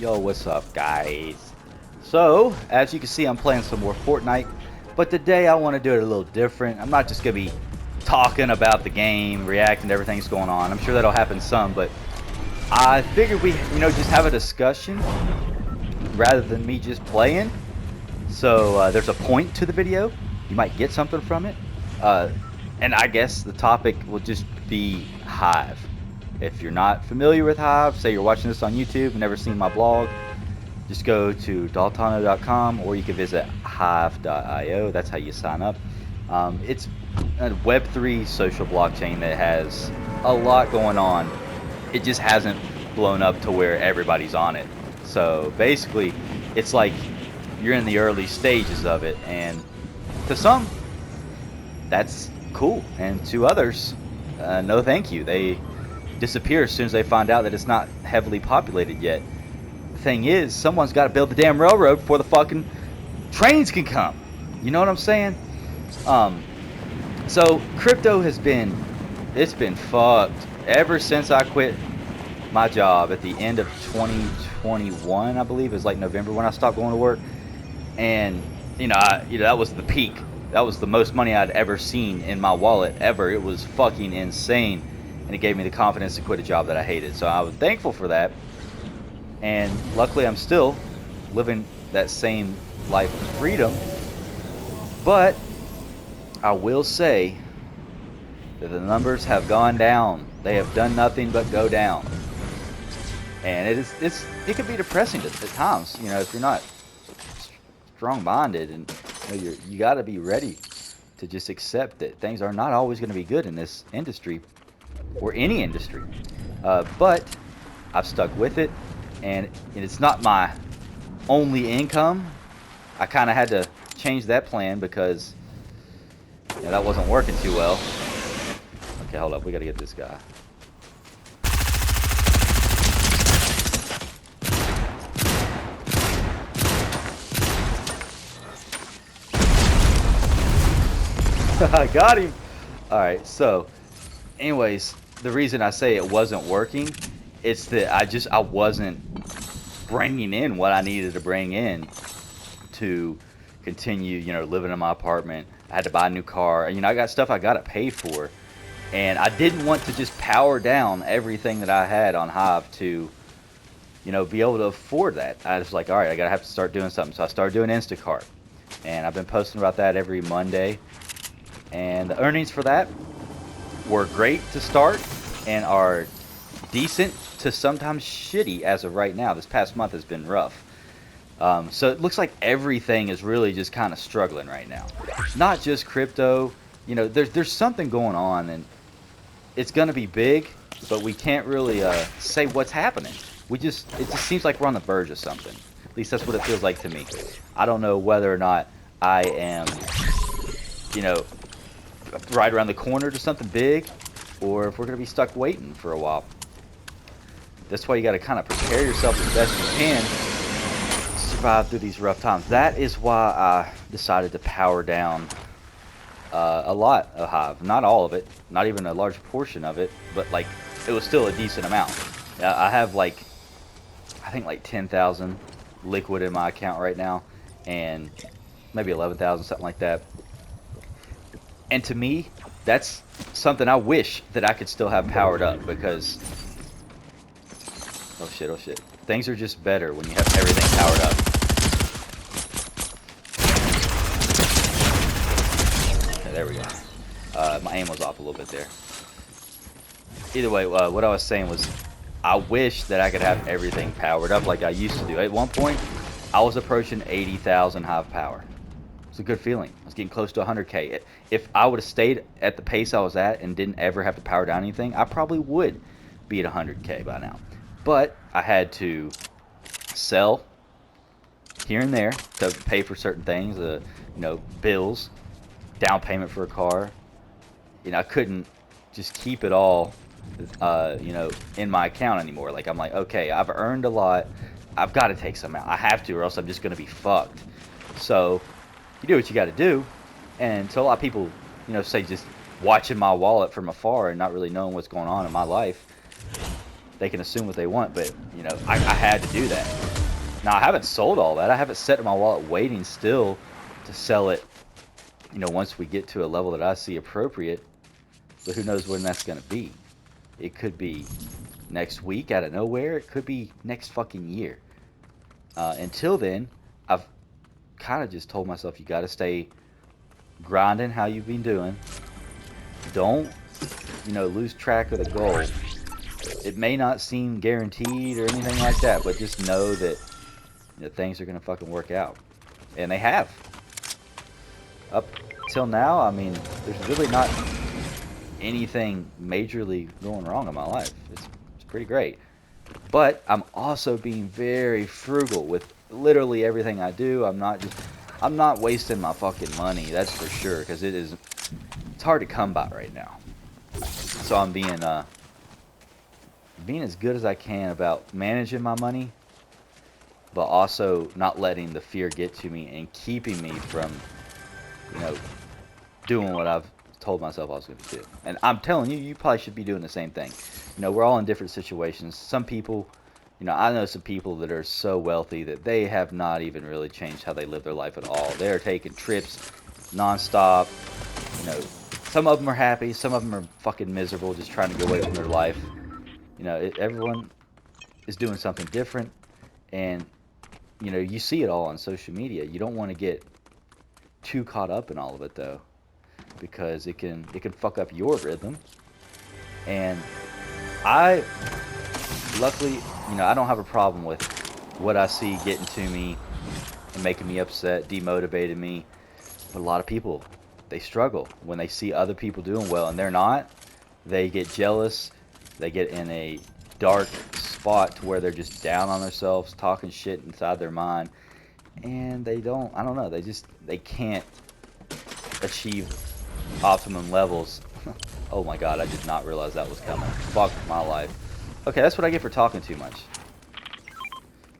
Yo, what's up, guys? So, as you can see, I'm playing some more Fortnite, but today I want to do it a little different. I'm not just going to be talking about the game, reacting to everything that's going on. I'm sure that'll happen some, but I figured we, just have a discussion rather than me just playing. So, there's a point to the video. You might get something from it. And I guess the topic will just be Hive. If you're not familiar with Hive, say you're watching this on YouTube, never seen my blog, just go to Daltono.com or you can visit Hive.io. That's how you sign up. It's a Web3 social blockchain that has a lot going on. It just hasn't blown up to where everybody's on it. So basically, it's like you're in the early stages of it, and to some, that's cool, and to others, no thank you. They disappear as soon as they find out that it's not heavily populated yet. The thing is, someone's got to build the damn railroad before the fucking trains can come. You know what I'm saying? So crypto has been, it's been fucked ever since I quit my job at the end of 2021. I believe it was like November when I stopped going to work, and that was the peak. That was the most money I'd ever seen in my wallet ever. It was fucking insane. And it gave me the confidence to quit a job that I hated. So I was thankful for that. And luckily I'm still living that same life of freedom. But I will say that the numbers have gone down. They have done nothing but go down. And it can be depressing at times, if you're not strong-minded, and you got to be ready to just accept that things are not always going to be good in this industry or any industry. But I've stuck with it, and it's not my only income. I kind of had to change that plan because that wasn't working too well. Okay, hold up. We got to get this guy. I got him. All right, so anyways, the reason I say it wasn't working, it's that I wasn't bringing in what I needed to bring in to continue, living in my apartment. I had to buy a new car. I got stuff I got to pay for, and I didn't want to just power down everything that I had on Hive to, be able to afford that. I was like, all right, I gotta have to start doing something. So I started doing Instacart, and I've been posting about that every Monday, and the earnings for that were great to start and are decent to sometimes shitty as of right now. This past month has been rough. So it looks like everything is really just kind of struggling right now. Not just crypto. There's something going on, and it's going to be big, but we can't really say what's happening. It just seems like we're on the verge of something. At least that's what it feels like to me. I don't know whether or not I am, right around the corner to something big, or if we're going to be stuck waiting for a while. That's why you got to kind of prepare yourself as best you can to survive through these rough times. That is why I decided to power down a lot of Hive. Not all of it, not even a large portion of it, but like it was still a decent amount. I have I think 10,000 liquid in my account right now, and maybe 11,000, something like that. And to me, that's something I wish that I could still have powered up, because oh shit, things are just better when you have everything powered up. Okay, there we go. My aim was off a little bit there. Either way, what I was saying was I wish that I could have everything powered up like I used to do. At one point, I was approaching 80,000 Hive power. It's a good feeling. I was getting close to 100K. If I would have stayed at the pace I was at and didn't ever have to power down anything, I probably would be at 100K by now. But I had to sell here and there to pay for certain things, bills, down payment for a car. I couldn't just keep it all, in my account anymore. Like, I'm like, okay, I've earned a lot. I've got to take some out. I have to, or else I'm just going to be fucked. So you do what you got to do. And so a lot of people, say just watching my wallet from afar and not really knowing what's going on in my life, they can assume what they want, but I had to do that. Now, I haven't sold all that. I have it set in my wallet waiting still to sell it, you know, once we get to a level that I see appropriate. But who knows when that's going to be. It could be next week out of nowhere. It could be next fucking year. Until then, I've kind of just told myself you got to stay grinding how you've been doing. Don't, you know, lose track of the goal. It may not seem guaranteed or anything like that, but just know that, you know, things are going to fucking work out. And they have. Up till now, I mean, there's really not anything majorly going wrong in my life. It's pretty great. But I'm also being very frugal with literally everything I do. I'm not wasting my fucking money, that's for sure, because it's hard to come by right now. So I'm being as good as I can about managing my money, but also not letting the fear get to me and keeping me from, you know, doing what I've told myself I was going to do. And I'm telling you, you probably should be doing the same thing. You know, we're all in different situations. Some people, you know, I know some people that are so wealthy that they have not even really changed how they live their life at all. They're taking trips nonstop. You know, some of them are happy, some of them are fucking miserable, just trying to get away from their life. You know, everyone is doing something different, and you know, you see it all on social media. You don't want to get too caught up in all of it though, because it can fuck up your rhythm. And I luckily, you know, I don't have a problem with what I see getting to me and making me upset, demotivating me. But a lot of people, they struggle when they see other people doing well and they're not. They get jealous. They get in a dark spot to where they're just down on themselves, talking shit inside their mind, and I don't know, they can't achieve optimum levels. Oh my god, I did not realize that was coming. Fuck my life. Okay, that's what I get for talking too much.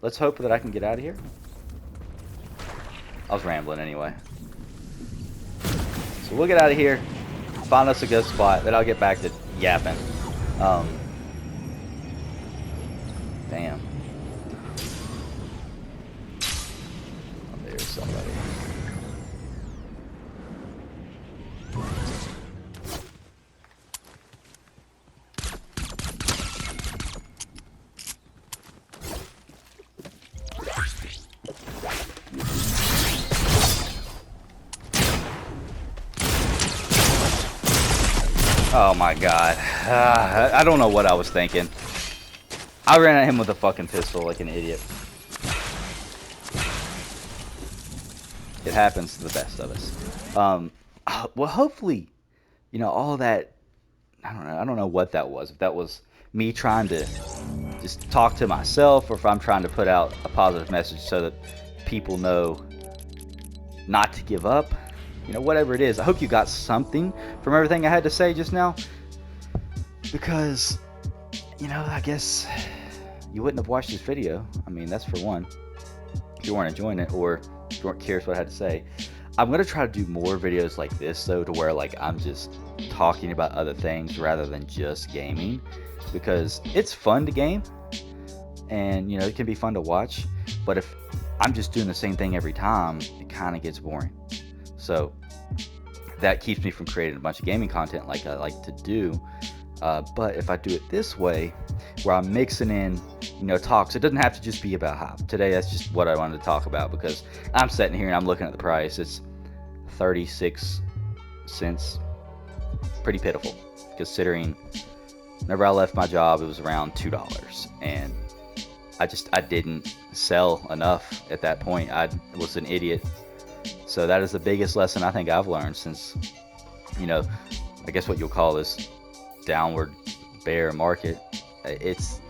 Let's hope that I can get out of here. I was rambling anyway. So we'll get out of here, find us a good spot, then I'll get back to yapping. Damn. Oh, there's somebody. Oh my god. I don't know what I was thinking. I ran at him with a fucking pistol like an idiot. It happens to the best of us. Well, hopefully, you know, all that, I don't know what that was. If that was me trying to just talk to myself, or if I'm trying to put out a positive message so that people know not to give up. You know, whatever it is, I hope you got something from everything I had to say just now. Because, you know, I guess you wouldn't have watched this video. I mean, that's for one. If you weren't enjoying it, or if you weren't curious what I had to say. I'm going to try to do more videos like this, though, to where, like, I'm just talking about other things rather than just gaming. Because it's fun to game. And, you know, it can be fun to watch. But if I'm just doing the same thing every time, it kind of gets boring. So that keeps me from creating a bunch of gaming content like I like to do. But if I do it this way, where I'm mixing in, you know, talks, it doesn't have to just be about Hive. Today, that's just what I wanted to talk about, because I'm sitting here and I'm looking at the price. It's 36 cents. Pretty pitiful, considering whenever I left my job, it was around $2. And I didn't sell enough at that point. I was an idiot. So that is the biggest lesson I think I've learned since, you know, I guess what you'll call this downward bear market. It's,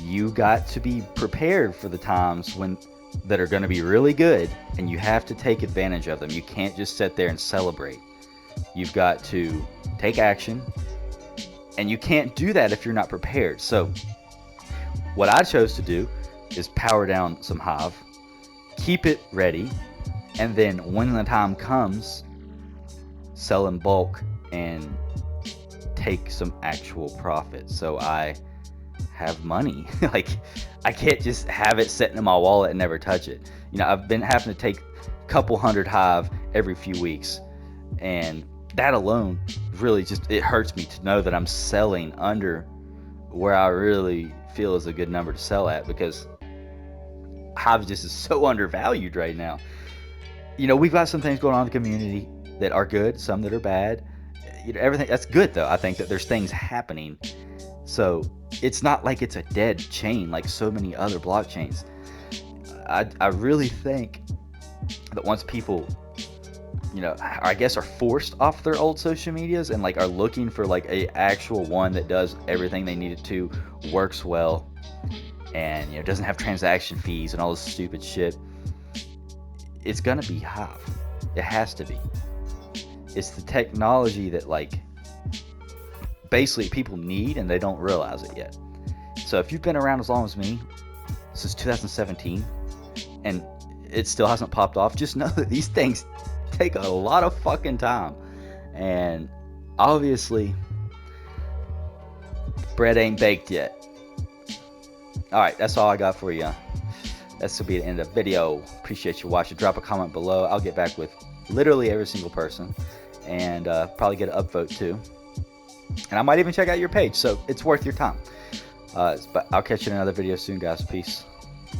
you got to be prepared for the times when that are going to be really good, and you have to take advantage of them. You can't just sit there and celebrate. You've got to take action, and you can't do that if you're not prepared. So what I chose to do is power down some Hive, keep it ready, and then when the time comes, sell in bulk and take some actual profit. So I have money. Like, I can't just have it sitting in my wallet and never touch it. You know, I've been having to take a couple hundred Hive every few weeks, and that alone really just, it hurts me to know that I'm selling under where I really feel is a good number to sell at, because Hive just is so undervalued right now. You know, we've got some things going on in the community that are good, some that are bad. You know, everything that's good though. I think that there's things happening, so it's not like it's a dead chain like so many other blockchains. I really think that once people, you know, I guess are forced off their old social medias and like are looking for like a actual one that does everything they need it to, works well, and you know, doesn't have transaction fees and all this stupid shit, it's gonna be Hive. It has to be. It's the technology that like basically people need and they don't realize it yet. So if you've been around as long as me, since 2017, and it still hasn't popped off, just know that these things take a lot of fucking time. And obviously, bread ain't baked yet. Alright, that's all I got for you. That's will be the end of the video. Appreciate you watching. Drop a comment below. I'll get back with literally every single person, and probably get an upvote too. And I might even check out your page, so it's worth your time. But I'll catch you in another video soon, guys. Peace.